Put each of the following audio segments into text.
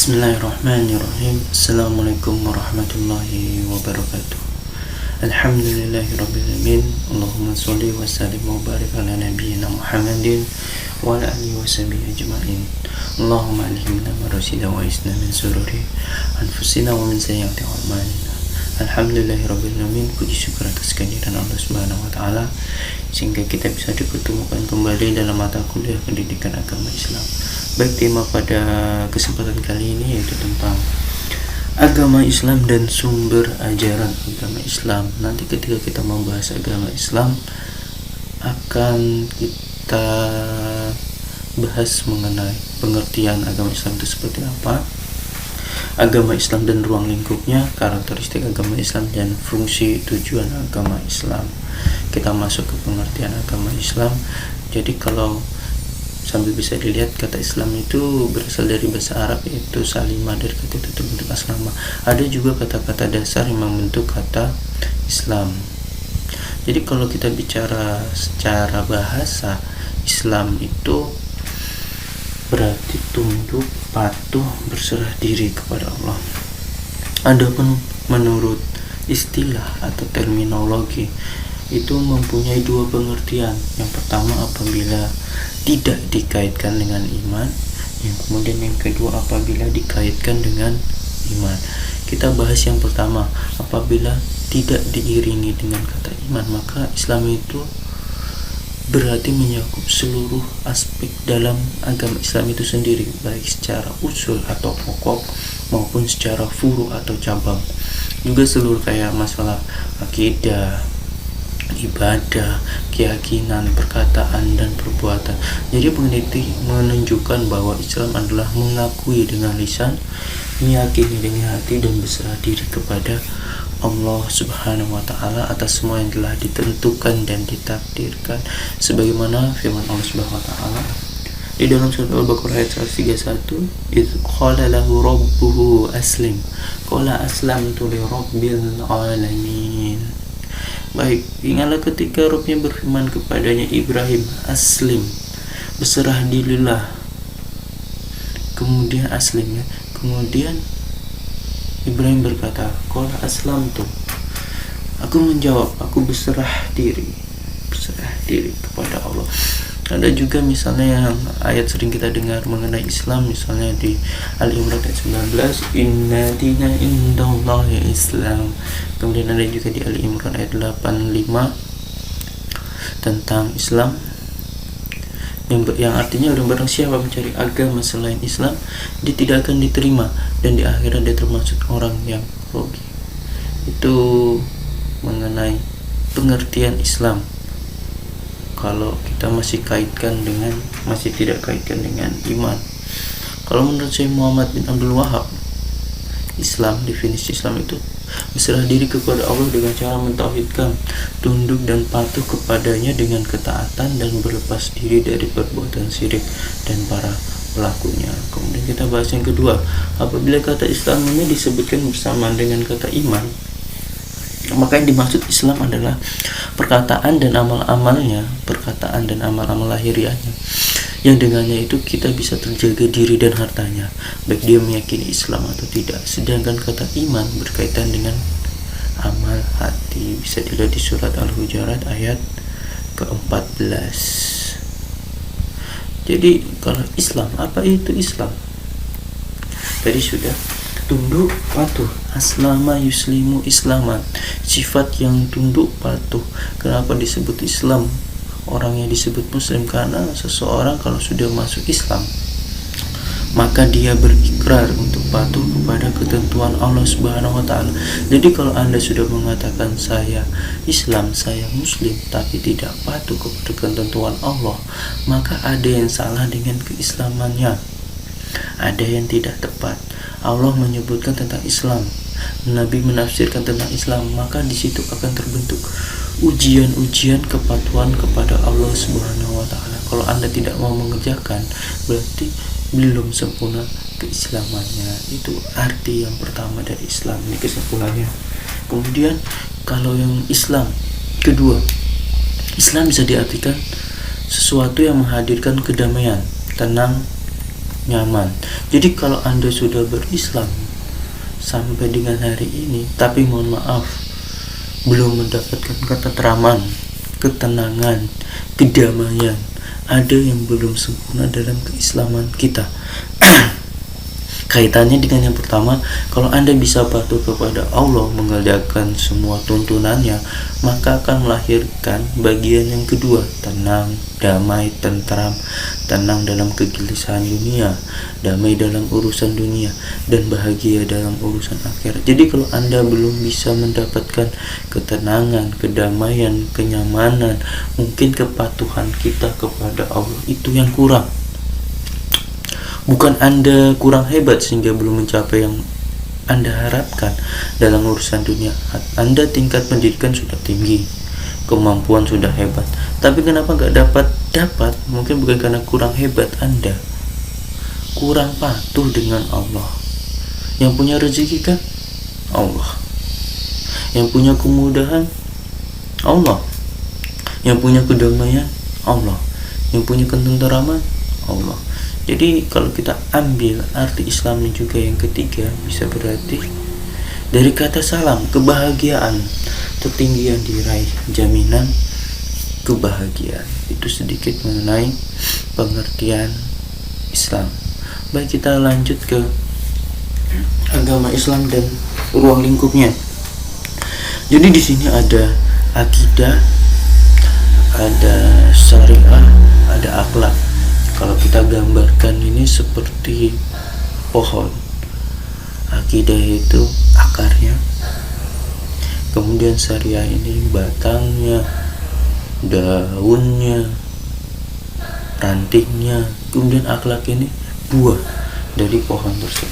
Bismillahirrahmanirrahim. Assalamualaikum warahmatullahi wabarakatuh. Alhamdulillahi rabbil alamin. Allahumma sholli wa sallim wa barik ala nabiyyina Muhammadin wa ala alihi wa sahbihi ajma'in. Allahumma alhimna marasida wa isna min sururi anfusina wa min sayyiati a'malina. Alhamdulillahi rabbil alamin. Puji syukur atas kehadiran Allah Subhanahu wa taala sehingga kita bisa dipertemukan kembali dalam mata kuliah pendidikan agama Islam. Baik, tema pada kesempatan kali ini yaitu tentang agama Islam dan sumber ajaran agama Islam. Nanti ketika kita membahas agama Islam akan kita bahas mengenai pengertian agama Islam itu seperti apa, agama Islam dan ruang lingkupnya, karakteristik agama Islam dan fungsi tujuan agama Islam. Kita masuk ke pengertian agama Islam. Jadi kalau sambil bisa dilihat, kata Islam itu berasal dari bahasa Arab yaitu salimah, dari kata itu terbentuk asrama. Ada juga kata-kata dasar yang membentuk kata Islam. Jadi kalau kita bicara secara bahasa, Islam itu berarti tunduk, patuh, berserah diri kepada Allah. Adapun menurut istilah atau terminologi itu mempunyai dua pengertian. Yang pertama apabila tidak dikaitkan dengan iman, yang kemudian yang kedua apabila dikaitkan dengan iman. Kita bahas yang pertama, apabila tidak diiringi dengan kata iman, maka Islam itu berarti menyakup seluruh aspek dalam agama Islam itu sendiri, baik secara usul atau pokok maupun secara furu atau cabang. Juga seluruh kayak masalah akidah, ibadah, keyakinan, perkataan, dan perbuatan. Jadi peneliti menunjukkan bahwa Islam adalah mengakui dengan lisan, meyakini dengan hati, dan berserah diri kepada Allah Subhanahu wa taala atas semua yang telah ditentukan dan ditakdirkan, sebagaimana firman Allah Subhanahu wa taala di dalam surat Al-Baqarah ayat 131, "Idz qala lahu rabbuhu aslim, qala aslamtu li rabbil alamin." Baik, ingatlah ketika Rabbnya berfirman kepadanya, Ibrahim, aslim, berserah dirilah. Kemudian aslim, ya. Kemudian Ibrahim berkata, qala aslamtu, aku menjawab, aku berserah diri kepada Allah. Ada juga misalnya yang ayat sering kita dengar mengenai Islam, misalnya di Al-Imran ayat 19, inna dina indallahi Islam. Kemudian ada juga di Al-Imran ayat 85 tentang Islam yang artinya barang siapa mencari agama selain Islam, dia tidak akan diterima dan di akhirat dia termasuk orang yang rugi. Itu mengenai pengertian Islam. Kalau kita masih tidak kaitkan dengan iman. Kalau menurut Syekh Muhammad bin Abdul Wahab, Islam, definisi Islam itu berserah diri kepada Allah dengan cara mentauhidkan, tunduk dan patuh kepadanya dengan ketaatan, dan berlepas diri dari perbuatan syirik dan para pelakunya. Kemudian kita bahas yang kedua, apabila kata Islam ini disebutkan bersamaan dengan kata iman, maka yang dimaksud Islam adalah perkataan dan amal-amal lahiriahnya, yang dengannya itu kita bisa terjaga diri dan hartanya, baik dia meyakini Islam atau tidak. Sedangkan kata iman berkaitan dengan amal hati, bisa dilihat di surat Al-Hujurat ayat ke-14. Jadi kalau Islam, apa itu Islam? Tadi sudah tunduk, patuh, aslama yuslimu islaman, sifat yang tunduk patuh. Kenapa disebut Islam? Orangnya disebut Muslim karena seseorang kalau sudah masuk Islam, maka dia berikrar untuk patuh kepada ketentuan Allah Subhanahu wa taala. Jadi kalau Anda sudah mengatakan saya Islam, saya Muslim, tapi tidak patuh kepada ketentuan Allah, maka ada yang salah dengan keislamannya. Ada yang tidak tepat. Allah menyebutkan tentang Islam, Nabi menafsirkan tentang Islam, maka di situ akan terbentuk ujian-ujian kepatuhan kepada Allah Subhanahu wa taala. Kalau Anda tidak mau mengerjakan, berarti belum sempurna keislamannya. Itu arti yang pertama dari Islam, ini kesimpulannya. Kemudian kalau yang Islam kedua, Islam bisa diartikan sesuatu yang menghadirkan kedamaian, tenang, nyaman. Jadi kalau Anda sudah berislam sampai dengan hari ini, tapi mohon maaf, belum mendapatkan ketentraman, ketenangan, kedamaian, ada yang belum sempurna dalam keislaman kita. Kaitannya dengan yang pertama, kalau Anda bisa patuh kepada Allah, mengerjakan semua tuntunannya, maka akan melahirkan bagian yang kedua, tenang, damai, tentram, tenang dalam kegelisahan dunia, damai dalam urusan dunia, dan bahagia dalam urusan akhirat. Jadi kalau Anda belum bisa mendapatkan ketenangan, kedamaian, kenyamanan, mungkin kepatuhan kita kepada Allah itu yang kurang. Bukan Anda kurang hebat sehingga belum mencapai yang Anda harapkan dalam urusan dunia. Anda tingkat pendidikan sudah tinggi, kemampuan sudah hebat, tapi kenapa gak dapat? Mungkin bukan karena kurang hebat Anda, kurang patuh dengan Allah. Yang punya rezeki kan Allah, yang punya kemudahan Allah, yang punya kedamaian Allah, yang punya ketenteraman Allah. Jadi kalau kita ambil arti Islam juga yang ketiga, bisa berarti dari kata salam, kebahagiaan tertinggi yang diraih, jaminan kebahagiaan. Itu sedikit mengenai pengertian Islam. Baik, kita lanjut ke agama Islam dan ruang lingkupnya. Jadi di sini ada akidah, ada syariah, ada akhlak. Kalau kita gambarkan ini seperti pohon, akidah itu akarnya, kemudian syariah ini batangnya, daunnya, rantingnya, kemudian akhlak ini buah dari pohon tersebut.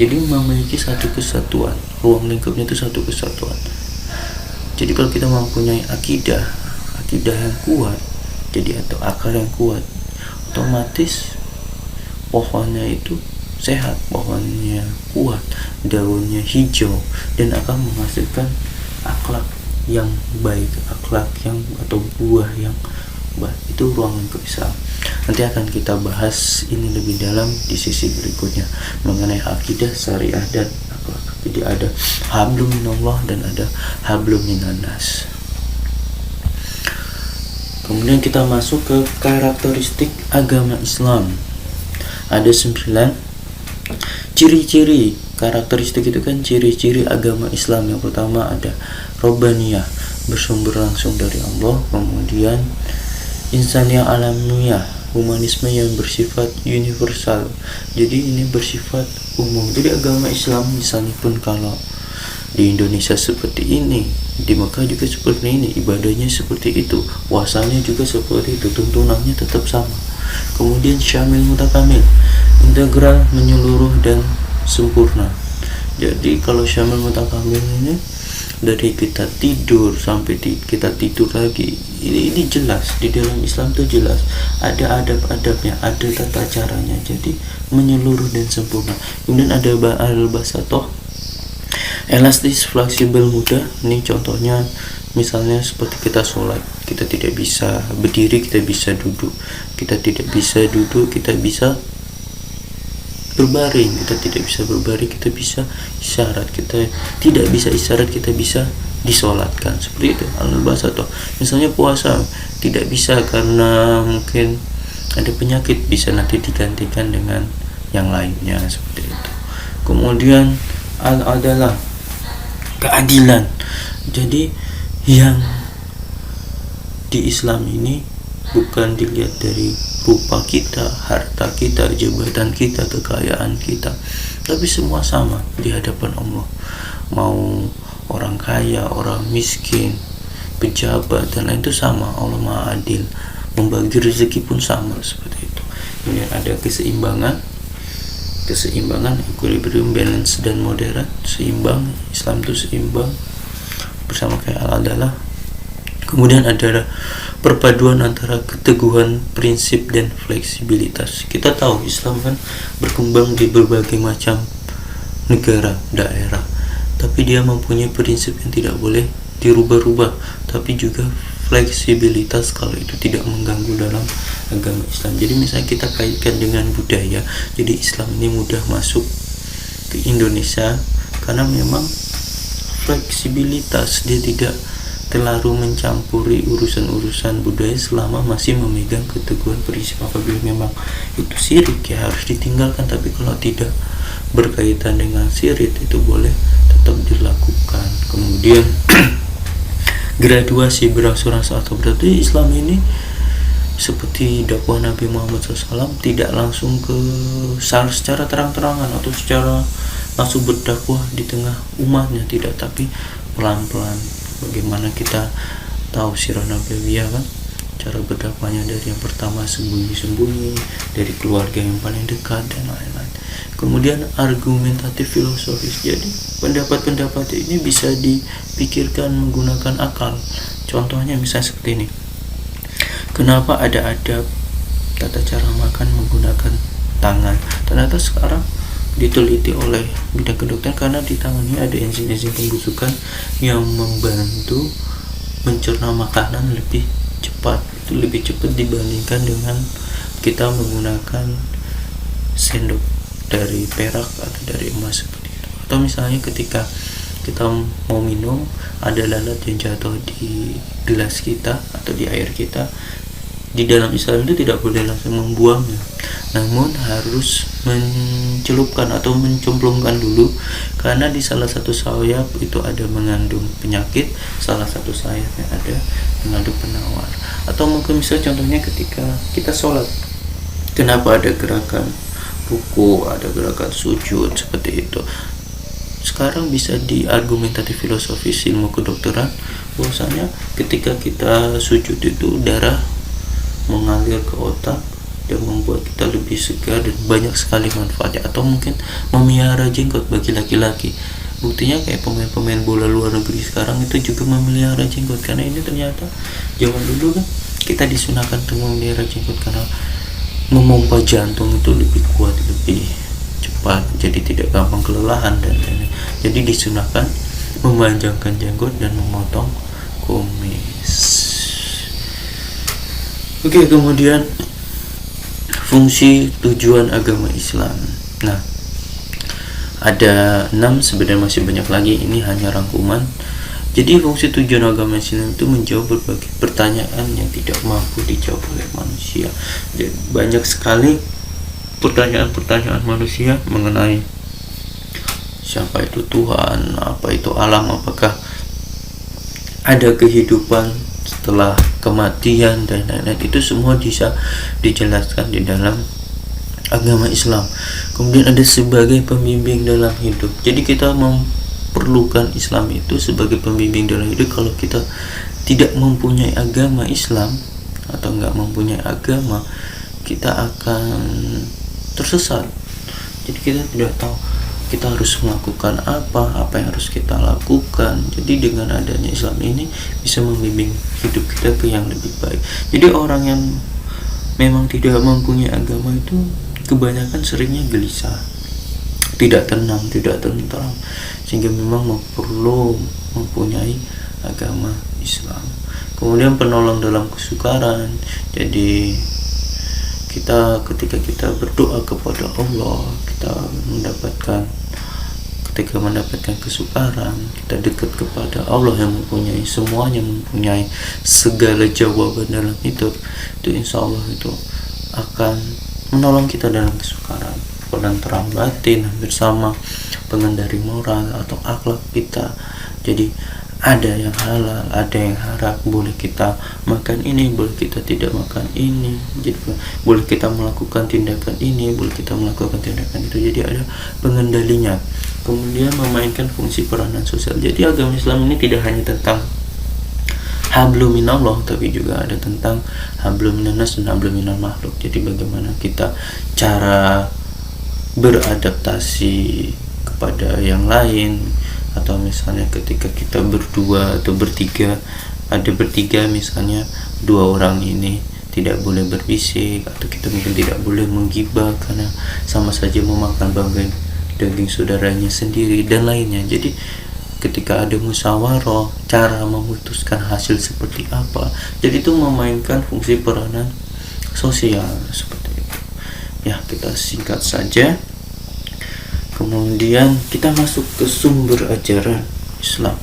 Jadi memiliki satu kesatuan, ruang lingkupnya itu satu kesatuan. Jadi kalau kita mempunyai akidah yang kuat, jadi atau akar yang kuat, otomatis pohonnya itu sehat, pohonnya kuat, daunnya hijau, dan akan menghasilkan akhlak yang baik, akhlak yang atau buah yang baik. Itu ruang lingkup Islam. Nanti akan kita bahas ini lebih dalam di sisi berikutnya mengenai akidah, syariah, dan akhlak. Jadi ada hablum minallah dan ada hablum minannas. Kemudian kita masuk ke karakteristik agama Islam. Ada 9 ciri-ciri. Karakteristik itu kan ciri-ciri agama Islam. Yang pertama ada Robbaniyah, bersumber langsung dari Allah. Kemudian insaniyah alamiyah, humanisme yang bersifat universal. Jadi ini bersifat umum. Jadi agama Islam misalnya pun kalau di Indonesia seperti ini, di Mekah juga seperti ini, ibadahnya seperti itu, puasanya juga seperti itu, tuntunannya tetap sama. Kemudian syamil mutakamil, integral, menyeluruh dan sempurna. Jadi kalau syamil mutakamil ini dari kita tidur sampai kita tidur lagi, ini jelas di dalam Islam itu jelas ada adab-adabnya, ada tata caranya. Jadi menyeluruh dan sempurna. Kemudian ada al-basatoh, elastis, fleksibel, mudah. Ini contohnya misalnya seperti kita sholat, kita tidak bisa berdiri, kita bisa duduk, kita tidak bisa duduk, kita bisa berbaring, kita tidak bisa berbaring, kita bisa isyarat, kita tidak bisa isyarat, kita bisa disolatkan. Seperti itu al-basatoh. Misalnya puasa tidak bisa karena mungkin ada penyakit, bisa nanti digantikan dengan yang lainnya, seperti itu. Kemudian al-adalah, keadilan. Jadi yang di Islam ini bukan dilihat dari rupa kita, harta kita, jabatan kita, kekayaan kita, tapi semua sama di hadapan Allah. Mau orang kaya, orang miskin, pejabat dan lain itu sama. Allah Maha Adil, membagi rezeki pun sama, seperti itu. Kemudian ada keseimbangan, equilibrium, balance dan moderat, seimbang. Islam itu seimbang bersama kayak al-adalah. Kemudian ada perpaduan antara keteguhan prinsip dan fleksibilitas. Kita tahu Islam kan berkembang di berbagai macam negara, daerah, tapi dia mempunyai prinsip yang tidak boleh dirubah-rubah, tapi juga fleksibilitas kalau itu tidak mengganggu dalam agama Islam. Jadi misalnya kita kaitkan dengan budaya, jadi Islam ini mudah masuk ke Indonesia karena memang fleksibilitas, dia tidak terlalu mencampuri urusan-urusan budaya selama masih memegang keteguhan prinsip. Apabila memang itu syirik ya harus ditinggalkan, tapi kalau tidak berkaitan dengan syirik itu boleh tetap dilakukan. Kemudian graduasi berangsur-angsur atau berarti Islam ini seperti dakwah Nabi Muhammad SAW tidak langsung ke secara terang-terangan atau secara langsung berdakwah di tengah umatnya, tidak, tapi pelan-pelan. Bagaimana kita tahu sirah nabawiyah kan, cara berdakwahnya dari yang pertama sembunyi-sembunyi, dari keluarga yang paling dekat dan lain-lain. Kemudian argumentatif filosofis, jadi pendapat-pendapat ini bisa dipikirkan menggunakan akal. Contohnya misalnya seperti ini, kenapa ada adab tata cara makan menggunakan tangan? Ternyata sekarang diteliti oleh bidang kedokteran karena di tangannya ada enzim-enzim pembusukan yang membantu mencerna makanan lebih cepat. Itu lebih cepat dibandingkan dengan kita menggunakan sendok dari perak atau dari emas seperti itu. Atau misalnya ketika kita mau minum, ada lalat yang jatuh di gelas kita atau di air kita, di dalam Islam itu tidak boleh langsung membuangnya, namun harus mencelupkan atau mencemplungkan dulu, karena di salah satu sayap itu ada mengandung penyakit, salah satu sayapnya ada mengandung penawar. Atau mungkin misalnya contohnya ketika kita sholat, kenapa ada gerakan ruku, ada gerakan sujud seperti itu. Sekarang bisa diargumentatif filosofis ilmu kedokteran bahwasanya ketika kita sujud itu darah mengalir ke otak dan membuat kita lebih segar dan banyak sekali manfaatnya. Atau mungkin memelihara jenggot bagi laki-laki, buktinya kayak pemain-pemain bola luar negeri sekarang itu juga memelihara jenggot, karena ini ternyata zaman dulu kan kita disunahkan untuk memelihara jenggot karena memompa jantung itu lebih kuat, lebih cepat, jadi tidak gampang kelelahan dan lain-lain. Jadi disunahkan memanjangkan jenggot dan memotong kumis. Oke, kemudian fungsi tujuan agama Islam. Nah, ada 6, sebenarnya masih banyak lagi, ini hanya rangkuman. Jadi fungsi tujuan agama Islam itu menjawab berbagai pertanyaan yang tidak mampu dijawab oleh manusia. Jadi, banyak sekali pertanyaan-pertanyaan manusia mengenai siapa itu Tuhan, apa itu alam, apakah ada kehidupan setelah kematian dan lain-lain. Itu semua bisa dijelaskan di dalam agama Islam. Kemudian ada sebagai pembimbing dalam hidup. Jadi kita memerlukan Islam itu sebagai pembimbing dalam hidup. Kalau kita tidak mempunyai agama Islam atau enggak mempunyai agama, kita akan tersesat. Jadi kita tidak tahu kita harus melakukan apa yang harus kita lakukan. Jadi dengan adanya Islam ini bisa membimbing hidup kita ke yang lebih baik. Jadi orang yang memang tidak mempunyai agama itu kebanyakan seringnya gelisah, tidak tenang, tidak tentram, sehingga memang perlu mempunyai agama Islam. Kemudian penolong dalam kesukaran. Jadi kita ketika kita berdoa kepada Allah, ketika mendapatkan kesukaran, kita dekat kepada Allah yang mempunyai semuanya, mempunyai segala jawaban dalam hidup. Itu insya Allah itu akan menolong kita dalam kesukaran, penenteram batin, bersama pengendali moral atau akhlak kita. Jadi ada yang halal, ada yang haram, boleh kita makan ini, boleh kita tidak makan ini. Jadi boleh kita melakukan tindakan ini, boleh kita melakukan tindakan itu. Jadi ada pengendalinya. Kemudian memainkan fungsi peranan sosial. Jadi agama Islam ini tidak hanya tentang hablum minallah, tapi juga ada tentang hablum minannas dan hablum minal makhluk. Jadi bagaimana kita cara beradaptasi kepada yang lain. Atau misalnya ketika kita berdua atau bertiga, ada bertiga misalnya, 2 orang ini tidak boleh berbisik, atau kita mungkin tidak boleh menggibah karena sama saja memakan bagian daging saudaranya sendiri dan lainnya. Jadi ketika ada musyawarah, cara memutuskan hasil seperti apa, jadi itu memainkan fungsi peranan sosial seperti itu. Ya, kita singkat saja. Kemudian kita masuk ke sumber ajaran Islam.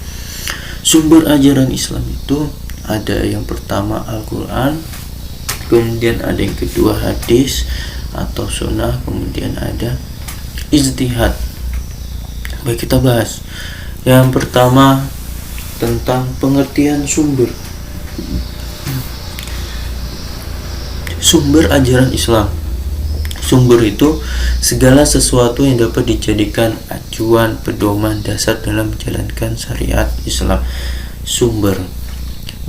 Sumber ajaran Islam itu ada yang pertama Al-Quran, kemudian ada yang kedua hadis atau sunnah, kemudian ada ijtihad. Baik, kita bahas. Yang pertama tentang pengertian sumber. Sumber ajaran Islam. Sumber itu segala sesuatu yang dapat dijadikan acuan, pedoman, dasar dalam menjalankan syariat Islam. Sumber.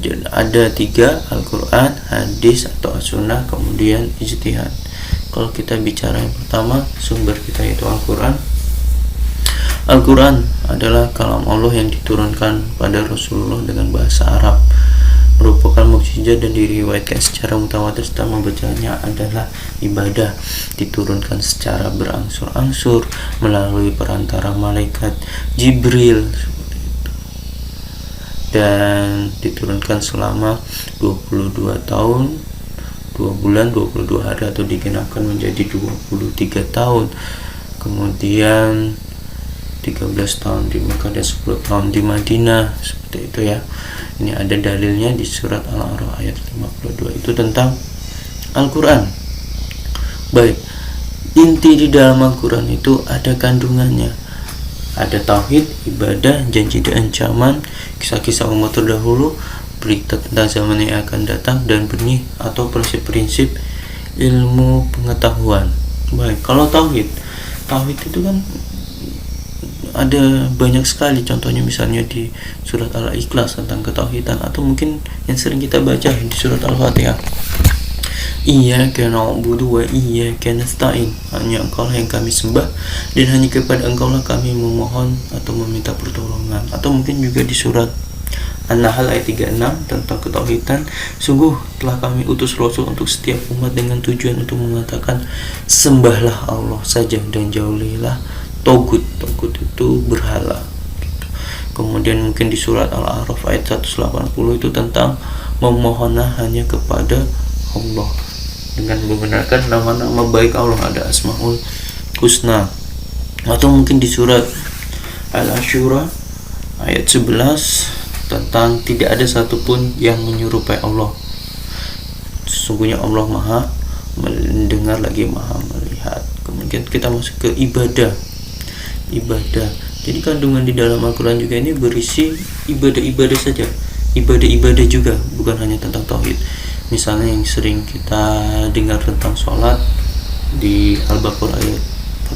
Jadi ada 3, Al-Quran, hadis atau as-sunnah, kemudian ijtihad. Kalau kita bicara yang pertama, sumber kita yaitu Al-Quran. Al-Quran adalah kalam Allah yang diturunkan pada Rasulullah dengan bahasa Arab, merupakan mukjizat dan diriwayatkan secara mutawatir serta membacanya adalah ibadah, diturunkan secara berangsur-angsur melalui perantara malaikat Jibril dan diturunkan selama 22 tahun 2 bulan 22 hari atau digenapkan menjadi 23 tahun, kemudian 13 tahun di Mekah dan 10 tahun di Madinah, seperti itu ya. Ini ada dalilnya di surat Al-A'raf ayat 52, itu tentang Al-Quran. Baik, inti di dalam Al-Quran itu ada kandungannya, ada tauhid, ibadah, janji dan ancaman, kisah-kisah umat terdahulu, berita tentang zaman yang akan datang, dan benih atau prinsip-prinsip ilmu pengetahuan. Baik, kalau tauhid itu kan ada banyak sekali contohnya, misalnya di surat Al-Ikhlas tentang ketauhidan, atau mungkin yang sering kita baca di surat Al-Fatihah, Iyyaka na'budu wa iyyaka nasta'in, hanya Engkau yang kami sembah dan hanya kepada Engkau lah kami memohon atau meminta pertolongan. Atau mungkin juga di surat An-Nahl ayat 36 tentang ketauhidan, sungguh telah kami utus Rasul untuk setiap umat dengan tujuan untuk mengatakan sembahlah Allah saja dan jauhilah Togut itu berhala gitu. Kemudian mungkin di surat Al-A'raf ayat 180 itu tentang memohonlah hanya kepada Allah dengan menggunakan nama-nama baik Allah, ada Asmaul Husna. Atau mungkin di surat Al-Asyura ayat 11 tentang tidak ada satupun yang menyerupai Allah, sesungguhnya Allah maha mendengar lagi maha melihat. Kemudian kita masuk ke ibadah. Jadi kandungan di dalam Al-Quran juga ini berisi ibadah-ibadah saja, ibadah-ibadah juga, bukan hanya tentang tauhid. Misalnya yang sering kita dengar tentang sholat di Al-Baqarah ayat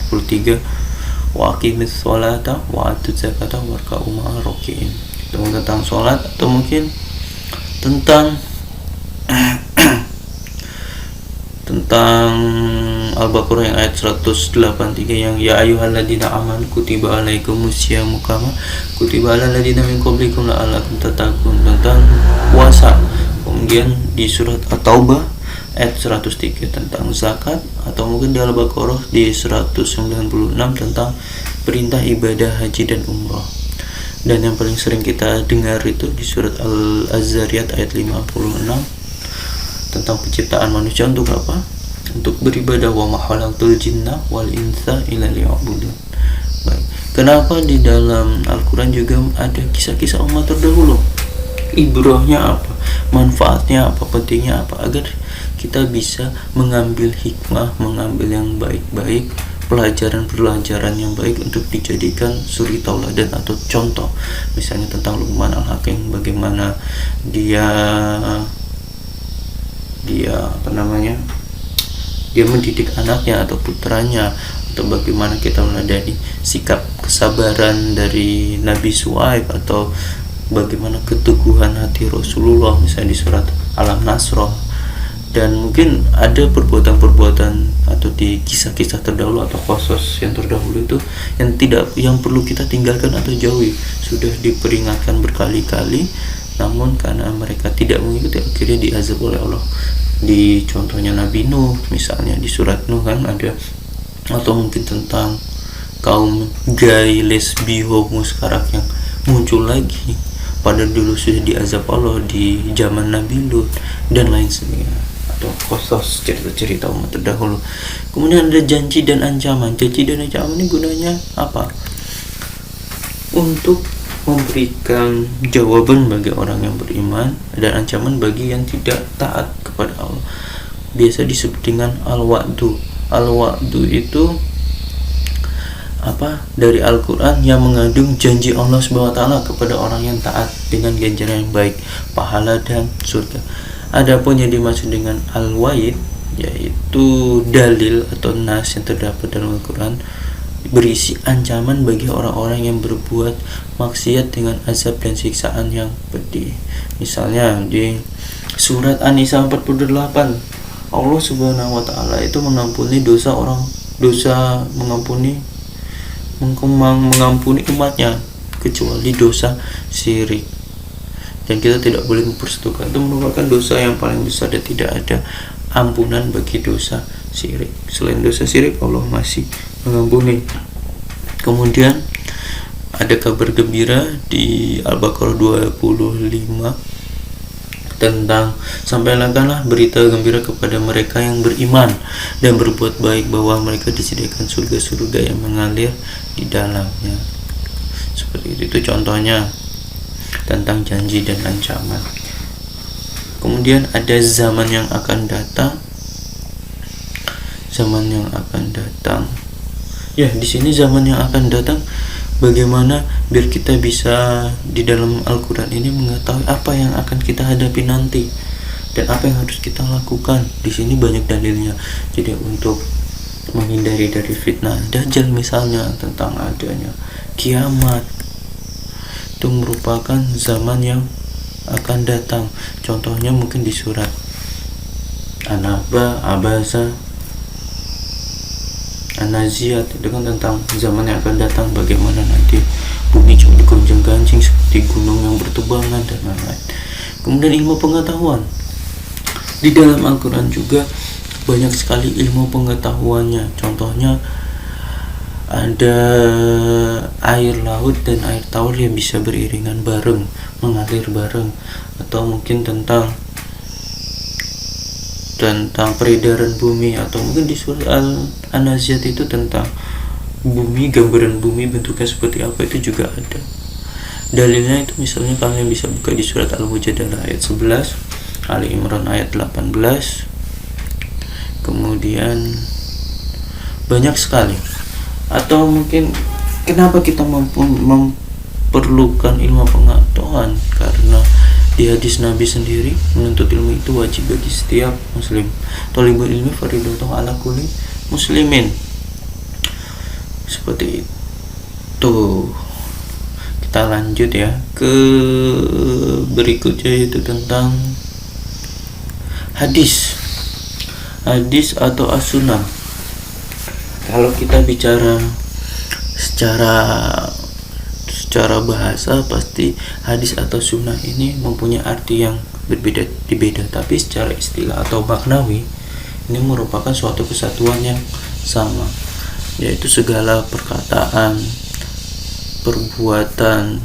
43, wa aqimis sholata wa atuz zakata warka'u ma'ar raki'in. Itu tentang sholat. Atau mungkin tentang Al-Baqarah yang ayat 183 yang ya ayyuhalladzina amanu kutiba alaikumusyamu kama kutiba alal ladzina min qablikum la'allakum tattaqun, tentang puasa. Kemudian di surat At-Taubah ayat 103 tentang zakat. Atau mungkin di Al-Baqarah di 196 tentang perintah ibadah haji dan umrah. Dan yang paling sering kita dengar itu di surat Al-Zariyat ayat 56 tentang penciptaan manusia untuk apa? Untuk beribadah, wa ma khalaqtul jinna wal insa illa liya'budun. Baik. Kenapa di dalam Al-Quran juga ada kisah-kisah umat terdahulu? Ibrahnya apa? Manfaatnya apa? Pentingnya apa? Agar kita bisa mengambil hikmah, mengambil yang baik-baik, pelajaran yang baik untuk dijadikan suri tauladan atau contoh. Misalnya tentang Luqman Al-Hakim, bagaimana dia mendidik anaknya atau putranya, atau bagaimana kita meladani sikap kesabaran dari Nabi Su'aib, atau bagaimana keteguhan hati Rasulullah misalnya di surat Al-Nasrah. Dan mungkin ada perbuatan-perbuatan atau di kisah-kisah terdahulu atau qasas yang terdahulu itu yang perlu kita tinggalkan atau jauhi. Sudah diperingatkan berkali-kali, namun karena mereka tidak mengikuti akhirnya diazab oleh Allah. Di contohnya Nabi Nuh misalnya di surat Nuh kan ada. Atau mungkin tentang kaum gay, lesbi, homo sekarang yang muncul lagi, pada dulu sudah diazab Allah di zaman Nabi Lut dan lain sebagainya. atau qasas, cerita-cerita umat terdahulu. Kemudian ada janji dan ancaman. Janji dan ancaman ini gunanya apa? Untuk memberikan jawaban bagi orang yang beriman dan ancaman bagi yang tidak taat kepada Allah. Biasa disebut dengan al-wa'du. Al-wa'du itu dari Al-Quran yang mengandung janji Allah SWT kepada orang yang taat dengan ganjaran yang baik, pahala dan surga. Adapun yang dimaksud dengan al-wa'id yaitu dalil atau nas yang terdapat dalam Al-Quran berisi ancaman bagi orang-orang yang berbuat maksiat dengan azab dan siksaan yang pedih. Misalnya di surat An-Nisa 48, Allah Subhanahu wa taala itu mengampuni mengampuni umatnya kecuali dosa syirik. Dan kita tidak boleh mempersatukan, itu merupakan dosa yang paling besar dan tidak ada ampunan bagi dosa syirik. Selain dosa syirik, Allah masih mengampuni. Kemudian ada kabar gembira di Al-Baqarah 25 tentang sampaikanlah berita gembira kepada mereka yang beriman dan berbuat baik bahwa mereka disediakan surga-surga yang mengalir di dalamnya. Seperti itu contohnya tentang janji dan ancaman. Kemudian ada zaman yang akan datang. Ya, di sini zaman yang akan datang, bagaimana biar kita bisa di dalam Al-Quran ini mengetahui apa yang akan kita hadapi nanti dan apa yang harus kita lakukan. Di sini banyak dalilnya. Jadi untuk menghindari dari fitnah Dajjal misalnya, tentang adanya kiamat, itu merupakan zaman yang akan datang. Contohnya mungkin di surat An-Naba, Abasa, An-Naziat, itu kan tentang zaman yang akan datang, bagaimana nanti bumi coba digonjang-ganjing seperti gunung yang bertebangan dan lain-lain. Kemudian ilmu pengetahuan, di dalam Al-Quran juga banyak sekali ilmu pengetahuannya. Contohnya ada air laut dan air tawar yang bisa beriringan bareng, mengalir bareng. Atau mungkin tentang peredaran bumi, atau mungkin di surat An-Naziat itu tentang bumi, gambaran bumi bentuknya seperti apa, itu juga ada dalilnya. Itu misalnya kalian bisa buka di surat Al-Mujadalah ayat 11, Ali Imran ayat 18. Kemudian banyak sekali. Atau mungkin kenapa kita memerlukan ilmu pengetahuan, karena di hadis Nabi sendiri, menuntut ilmu itu wajib bagi setiap muslim. Thalibul ilmi fardhatun ala kulli muslimin. Seperti itu. Kita lanjut ya ke berikutnya, yaitu tentang hadis atau as-sunnah. Kalau kita bicara secara bahasa, pasti hadis atau sunnah ini mempunyai arti yang berbeda, tapi secara istilah atau maknawi ini merupakan suatu kesatuan yang sama, yaitu segala perkataan, perbuatan,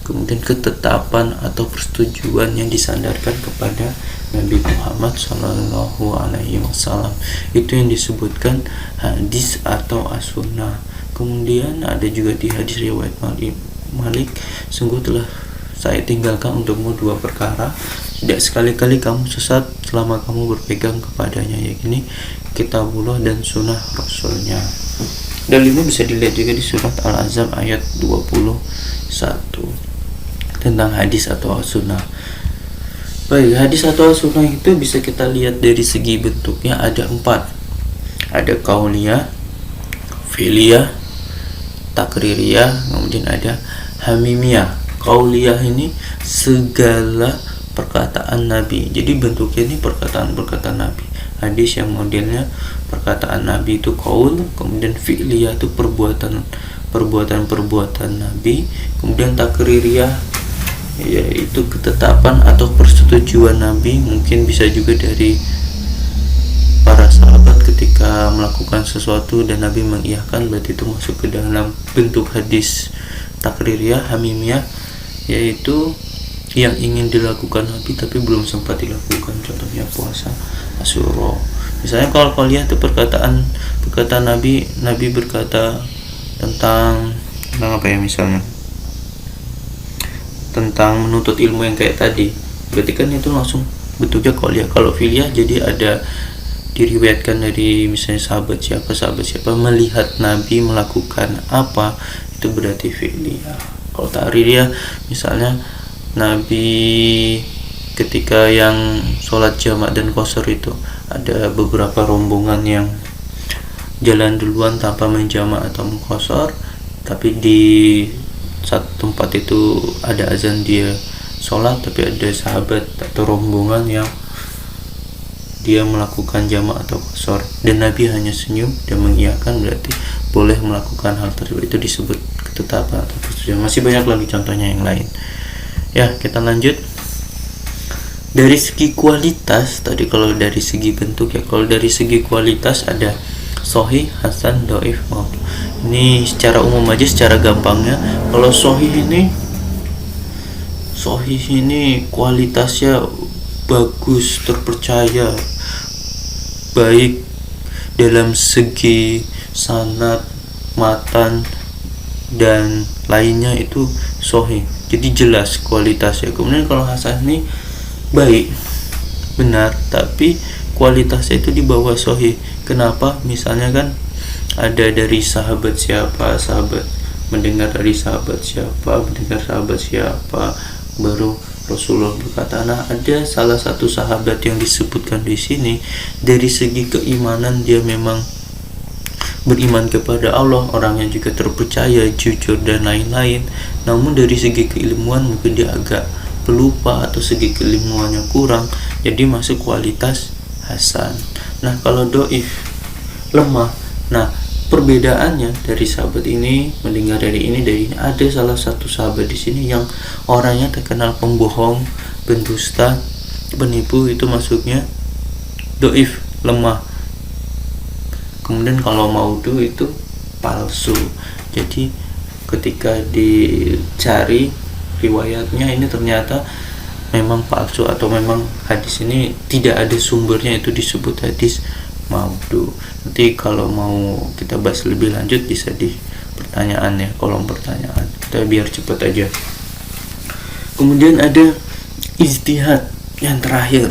kemudian ketetapan atau persetujuan yang disandarkan kepada Nabi Muhammad SAW. Itu yang disebutkan hadis atau as-sunnah. Kemudian ada juga di hadis riwayat Malik, sungguh telah saya tinggalkan untukmu dua perkara, tidak sekali-kali kamu sesat selama kamu berpegang kepadanya, yakni kitabullah dan sunnah rasulnya. Dan ini bisa dilihat juga di surat Al-Ahzab ayat 21 tentang hadis atau as-sunnah. Baik, hadis atau as-sunnah itu bisa kita lihat dari segi bentuknya ada 4. Ada qauliyah, fi'liyah, takririyah, kemudian ada hamimiyah. Qauliyah ini segala perkataan Nabi. Jadi bentuknya ini perkataan-perkataan Nabi. Hadis yang modelnya perkataan Nabi itu qaul, kemudian fi'liyah itu perbuatan Nabi, kemudian takririyah yaitu ketetapan atau persetujuan Nabi. Mungkin bisa juga dari para sahabat ketika melakukan sesuatu dan Nabi mengiyakan, berarti itu masuk ke dalam bentuk hadis takririyah. Hamimiyah yaitu yang ingin dilakukan Nabi tapi belum sempat dilakukan, contohnya puasa Asyura. Misalnya kalau kau lihat itu perkataan Nabi berkata tentang apa ya, misalnya tentang menuntut ilmu yang kayak tadi, berarti kan itu langsung bentuknya kau lihat. Kalau filia jadi ada diriwayatkan dari misalnya sahabat siapa melihat Nabi melakukan apa, itu berarti filia. Kalau ta'riyah misalnya Nabi ketika yang sholat jamak dan qashar itu ada beberapa rombongan yang jalan duluan tanpa menjamak atau mengqashar, tapi di satu tempat itu ada azan dia sholat, tapi ada sahabat atau rombongan yang dia melakukan jamak atau qashar dan Nabi hanya senyum dan mengiyakan, berarti boleh melakukan hal tersebut. Itu disebut ketetapan atau persetujuan. Masih banyak lagi contohnya yang lain. Ya, kita lanjut. Dari segi kualitas tadi, kalau dari segi bentuk ya, kalau dari segi kualitas ada sahih, hasan, dhaif, maudhu. Ini secara umum aja, secara gampangnya. Kalau sahih ini kualitasnya bagus, terpercaya, baik dalam segi sanad, matan dan lainnya, itu sahih. Jadi jelas kualitasnya. Kemudian kalau hasan ini baik, benar, tapi kualitasnya itu di bawah sahih. Kenapa? Misalnya kan ada dari sahabat siapa, mendengar sahabat siapa, baru Rasulullah berkata. Nah, ada salah satu sahabat yang disebutkan di sini, dari segi keimanan dia memang beriman kepada Allah, orangnya juga terpercaya, jujur dan lain-lain. Namun dari segi keilmuan mungkin dia agak pelupa atau segi keilmuannya kurang, jadi masuk kualitas hasan. Nah, kalau dhaif, lemah. Nah, perbedaannya dari sahabat ini mendengar dari ini, ada salah satu sahabat di sini yang orangnya terkenal pembohong, pendusta, penipu, itu masuknya dhaif, lemah. Kemudian kalau maudhu itu palsu. Jadi ketika dicari riwayatnya ini ternyata memang palsu, atau memang hadis ini tidak ada sumbernya, itu disebut hadis maudhu. Nanti kalau mau kita bahas lebih lanjut bisa di pertanyaan ya, kolom pertanyaan. Kita biar cepat aja. Kemudian ada ijtihad yang terakhir.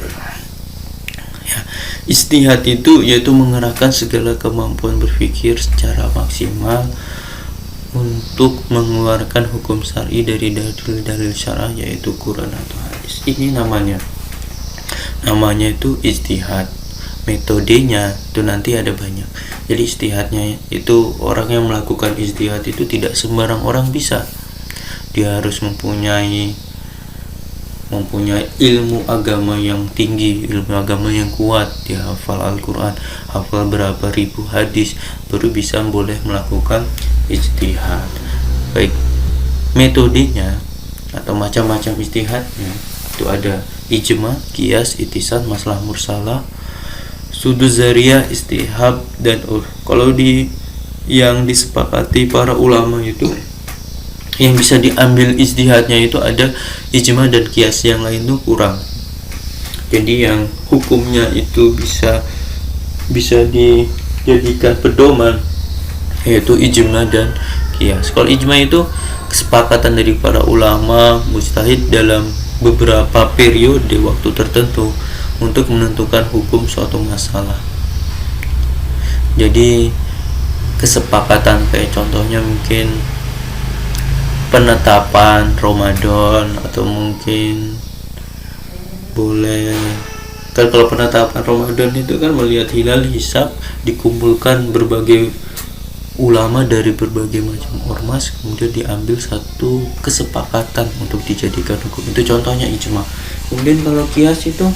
Ijtihad itu yaitu mengerahkan segala kemampuan berpikir secara maksimal untuk mengeluarkan hukum syar'i dari dalil-dalil syar'i, yaitu Quran atau hadis. Ini namanya itu ijtihad. Metodenya itu nanti ada banyak. Jadi ijtihadnya itu, orang yang melakukan ijtihad itu tidak sembarang orang bisa. Dia harus mempunyai ilmu agama yang tinggi, ilmu agama yang kuat, dia hafal Al-Quran, hafal berapa ribu hadis, baru bisa boleh melakukan ijtihad. Baik, metodenya atau macam-macam ijtihadnya itu ada ijma, qiyas, ittisal, masalah mursalah, suduz zariyah, istihab, dan kalau yang disepakati para ulama itu yang bisa diambil ijtihadnya itu ada ijma dan qiyas, yang lain itu kurang. Jadi yang hukumnya itu bisa dijadikan pedoman yaitu ijma dan qiyas. Kalau ijma itu kesepakatan dari para ulama mujtahid dalam beberapa periode waktu tertentu untuk menentukan hukum suatu masalah. Jadi kesepakatan kayak contohnya mungkin penetapan Ramadan, atau mungkin boleh kan, kalau penetapan Ramadan itu kan melihat hilal, hisab, dikumpulkan berbagai ulama dari berbagai macam ormas, kemudian diambil satu kesepakatan untuk dijadikan hukum. Itu contohnya ijma. Kemudian kalau qiyas itu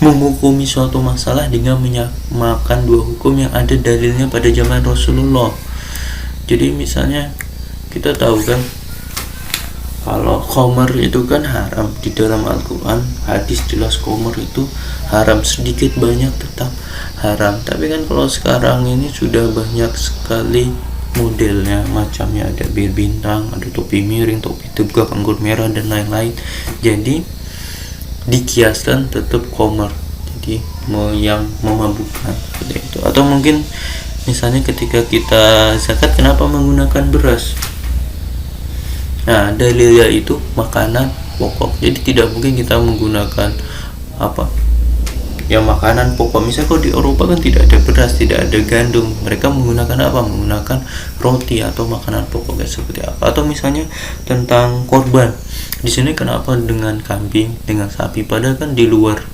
menghukumi suatu masalah dengan menyamakan dua hukum yang ada dalilnya pada zaman Rasulullah. Jadi misalnya kita tahu kan kalau khamar itu kan haram di dalam Al-Quran, hadis jelas khamar itu haram, sedikit banyak tetap haram. Tapi kan kalau sekarang ini sudah banyak sekali modelnya, macamnya, ada bir bintang, ada topi miring, topi tegak, anggur merah, dan lain-lain. Jadi dikiaskan tetap komer, jadi yang memabukkan seperti itu. Atau mungkin misalnya ketika kita zakat, kenapa menggunakan beras? Nah, dalilnya itu makanan pokok, jadi tidak mungkin kita menggunakan yang makanan pokok. Misalnya kalau di Eropa kan tidak ada beras, tidak ada gandum, mereka menggunakan apa? Menggunakan roti atau makanan pokok seperti apa. Atau misalnya tentang korban, di sini kenapa dengan kambing, dengan sapi, padahal kan di luar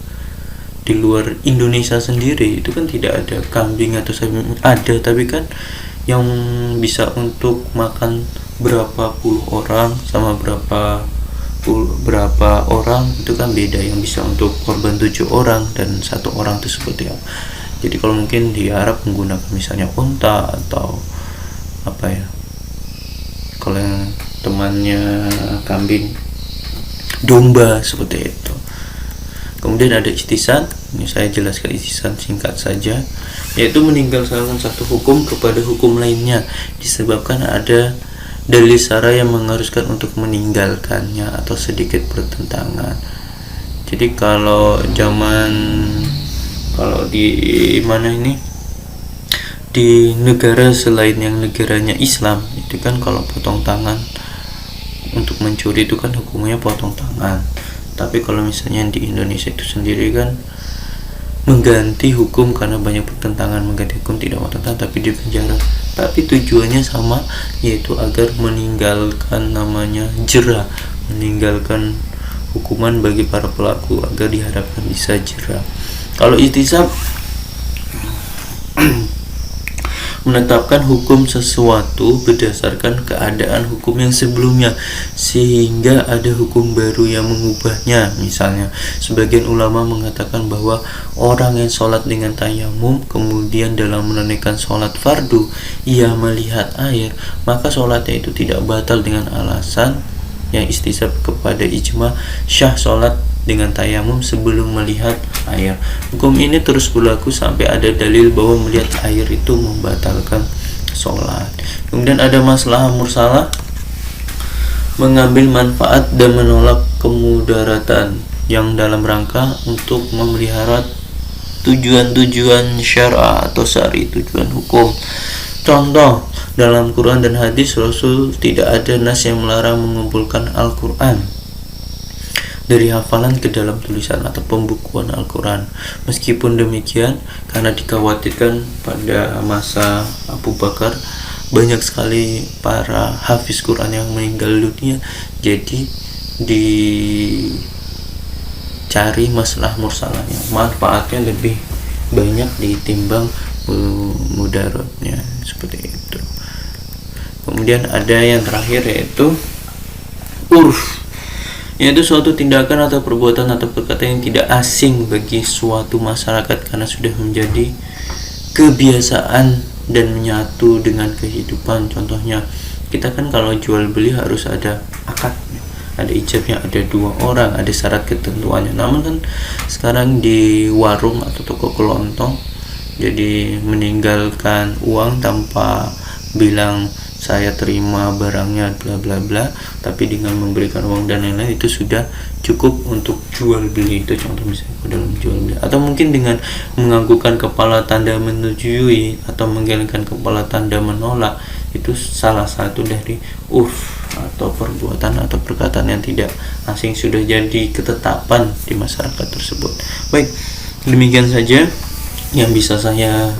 Indonesia sendiri itu kan tidak ada kambing atau sapi, ada, tapi kan yang bisa untuk makan berapa puluh orang sama berapa orang itu kan beda. Yang bisa untuk korban 7 orang dan 1 orang itu seperti apa. Jadi kalau mungkin di Arab menggunakan misalnya unta atau kalau yang temannya kambing, domba, seperti itu. Kemudian ada ihtisan, ini saya jelaskan ihtisan singkat saja, yaitu meninggalkan satu hukum kepada hukum lainnya disebabkan ada dalil syara yang mengharuskan untuk meninggalkannya atau sedikit bertentangan. Jadi kalau di negara selain yang negaranya Islam itu kan kalau potong tangan untuk mencuri itu kan hukumnya potong tangan. Tapi kalau misalnya di Indonesia itu sendiri kan mengganti hukum karena banyak pertentangan, mengganti hukum tidak potong tangan tapi di penjara. Tapi tujuannya sama, yaitu agar meninggalkan namanya jera, meninggalkan hukuman bagi para pelaku agar diharapkan bisa jera. Kalau ihtisab menetapkan hukum sesuatu berdasarkan keadaan hukum yang sebelumnya sehingga ada hukum baru yang mengubahnya. Misalnya sebagian ulama mengatakan bahwa orang yang sholat dengan tayamum kemudian dalam menunaikan sholat fardu ia melihat air, maka sholatnya itu tidak batal dengan alasan yang istisab kepada ijma syah sholat dengan tayamum sebelum melihat air. Hukum ini terus berlaku sampai ada dalil bahwa melihat air itu membatalkan sholat. Kemudian ada masalah mursalah, mengambil manfaat dan menolak kemudaratan yang dalam rangka untuk memelihara tujuan-tujuan syar'a atau syari, tujuan hukum. Contoh, dalam Quran dan hadis Rasul tidak ada nas yang melarang mengumpulkan Al-Quran dari hafalan ke dalam tulisan atau pembukuan Al-Quran. Meskipun demikian, karena dikhawatirkan pada masa Abu Bakar banyak sekali para hafiz Quran yang meninggal dunia, jadi dicari masalah mursalahnya, manfaatnya lebih banyak ditimbang mudaratnya, seperti itu. Kemudian ada yang terakhir yaitu urf, yaitu suatu tindakan atau perbuatan atau perkataan yang tidak asing bagi suatu masyarakat karena sudah menjadi kebiasaan dan menyatu dengan kehidupan. Contohnya, kita kan kalau jual beli harus ada akad, ada ijabnya, ada 2 orang, ada syarat ketentuannya. Namun kan sekarang di warung atau toko kelontong, jadi meninggalkan uang tanpa bilang saya terima barangnya bla bla bla, tapi dengan memberikan uang dan lain-lain itu sudah cukup untuk jual beli. Itu contoh misalnya dalam jual beli. Atau mungkin dengan menganggukkan kepala tanda menyetujui atau menggelengkan kepala tanda menolak, itu salah satu dari urf atau perbuatan atau perkataan yang tidak asing, sudah jadi ketetapan di masyarakat tersebut. Baik, demikian saja yang bisa saya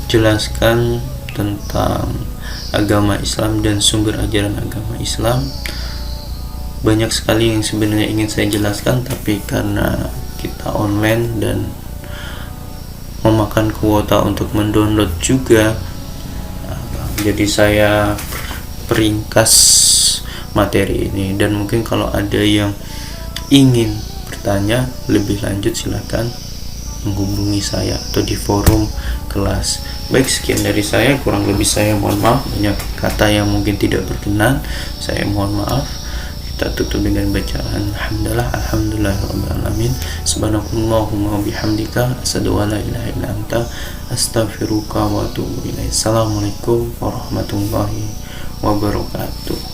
jelaskan tentang agama Islam dan sumber ajaran agama Islam. Banyak sekali yang sebenarnya ingin saya jelaskan, tapi karena kita online dan memakan kuota untuk mendownload juga, jadi saya peringkas materi ini. Dan mungkin kalau ada yang ingin bertanya lebih lanjut, silakan menghubungi saya atau di forum kelas. Baik, sekian dari saya, kurang lebih saya mohon maaf, banyak kata yang mungkin tidak berkenan, saya mohon maaf. Kita tutup dengan bacaan alhamdulillahirabbil alamin. Subhanakallahumma wa bihamdika asyhadu an la ilaha illa anta astaghfiruka wa atubu ilaik. Assalamualaikum warahmatullahi wabarakatuh.